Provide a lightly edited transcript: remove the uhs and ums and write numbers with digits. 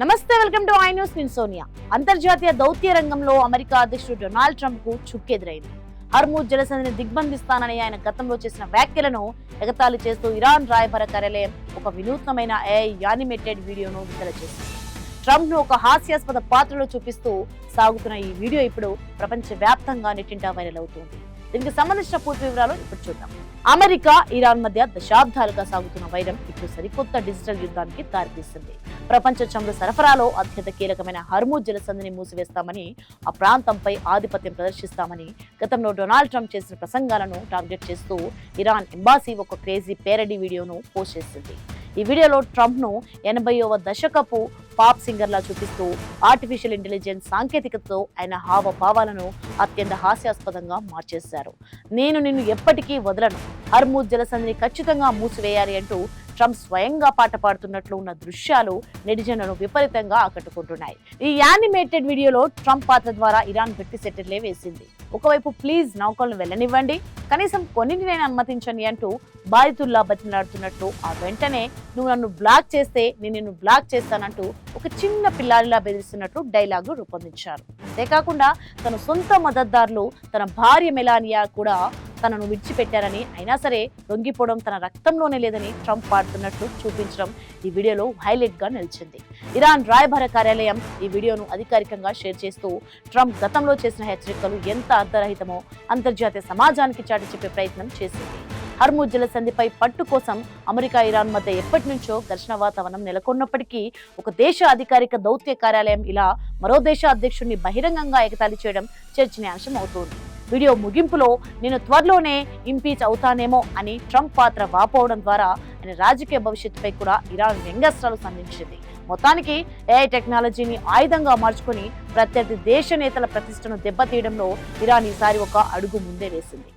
నమస్తే, welcome to I news. నేను సోనియా. అంతర్జాతీయ దౌత్య రంగంలో అమెరికా అధ్యక్షుడు డొనాల్డ్ ట్రంప్ కు చుక్కెదురైంది. హర్మూజ్ జలసంధిని దిగ్బంధిస్తానని ఆయన గతంలో చేసిన వ్యాఖ్యలను ఎగతాళి చేస్తూ ఇరాన్ రాయబార కార్యాలయం ఒక వినూత్నమైన AI యానిమేటెడ్ వీడియోను విడుదల చేసింది. ట్రంప్ ను ఒక హాస్యాస్పద పాత్రలో చూపిస్తూ సాగుతున్న ఈ వీడియో ఇప్పుడు ప్రపంచ వ్యాప్తంగా నెట్టింటా వైరల్ అవుతుంది. దీనికి సంబంధించిన పూర్తి వివరాలు ఇప్పుడు చూద్దాం. అమెరికా, ఇరాన్ మధ్య దశాబ్దాలుగా సాగుతున్న వైరం ఇప్పుడు సరికొత్త డిజిటల్ యుద్ధానికి దారితీస్తుంది. ప్రపంచ చమురు సరఫరాలో అత్యంత కీలకమైన హర్మూజ్ జలసంధిని మూసివేస్తామని, ఆ ప్రాంతంపై ఆధిపత్యం ప్రదర్శిస్తామని గతంలో డొనాల్డ్ ట్రంప్ చేసిన ప్రసంగాలను టార్గెట్ చేస్తూ ఇరాన్ ఎంబాసీ ఒక క్రేజీ పేరడీ వీడియోను పోస్ట్ చేసింది. ఈ వీడియోలో ట్రంప్ ను 80వ దశకపు పాప్ సింగర్ లా చూపిస్తూ ఆర్టిఫిషియల్ ఇంటెలిజెన్స్ సాంకేతికతతో ఆయన హావభావాలను అత్యంత హాస్యాస్పదంగా మార్చేశారు. నేను నిన్ను ఎప్పటికీ వదలను, హర్మూజ్ జలసంధిని ఖచ్చితంగా మూసివేయాలి అంటూ ట్రంప్ స్వయంగా పాట పాడుతున్నట్లు ఉన్న దృశ్యాలు నెటిజన్లను విపరీతంగా ఆకట్టుకుంటున్నాయి. ఈ యానిమేటెడ్ వీడియోలో ట్రంప్ పాత్ర ద్వారా ఇరాన్ గట్టి సెటిల్లే వేసింది. ఒకవైపు ప్లీజ్ నౌకలను వెళ్ళనివ్వండి, కనీసం కొన్నింటినైనా అనుమతించండి అంటూ బాధితుల్లా బతిమలాడుతున్నట్లు, ఆ వెంటనే నువ్వు నన్ను బ్లాక్ చేస్తే నేను నిన్ను బ్లాక్ చేస్తానంటూ ఒక చిన్న పిల్లాడిలా బెదిరిస్తున్నట్లు డైలాగు రూపొందించారు. అంతేకాకుండా తన సొంత మద్దతుదారులు, తన భార్య మెలానియా కూడా తనను విడిచిపెట్టారని, అయినా సరే లొంగిపోవడం తన రక్తంలోనే లేదని ట్రంప్ పాడుతున్నట్లు చూపించడం ఈ వీడియోలో హైలైట్ గా నిలిచింది. ఇరాన్ రాయబార కార్యాలయం ఈ వీడియోను అధికారికంగా షేర్ చేస్తూ ట్రంప్ గతంలో చేసిన హెచ్చరికలు ఎంత అర్ధరహితమో అంతర్జాతీయ సమాజానికి చాటి చెప్పే ప్రయత్నం చేసింది. హర్మూజ్ జలసంధిపై పట్టు కోసం అమెరికా, ఇరాన్ మధ్య ఎప్పటి నుంచో ఘర్షణ వాతావరణం నెలకొన్నప్పటికీ ఒక దేశ అధికారిక దౌత్య కార్యాలయం ఇలా మరో దేశ అధ్యక్షుడిని బహిరంగంగా ఎగతాళి చేయడం చర్చనీయాంశం అవుతోంది. వీడియో ముగింపులో నేను త్వరలోనే ఇంపీచ్ అవుతానేమో అని ట్రంప్ పాత్ర వాపోవడం ద్వారా ఆయన రాజకీయ భవిష్యత్తుపై కూడా ఇరాన్ వ్యంగ్యాస్త్రాలు సంధించింది. మొత్తానికి AI టెక్నాలజీని ఆయుధంగా మార్చుకుని ప్రత్యర్థి దేశ నేతల ప్రతిష్టను దెబ్బతీయడంలో ఇరాన్ ఈసారి ఒక అడుగు ముందే వేసింది.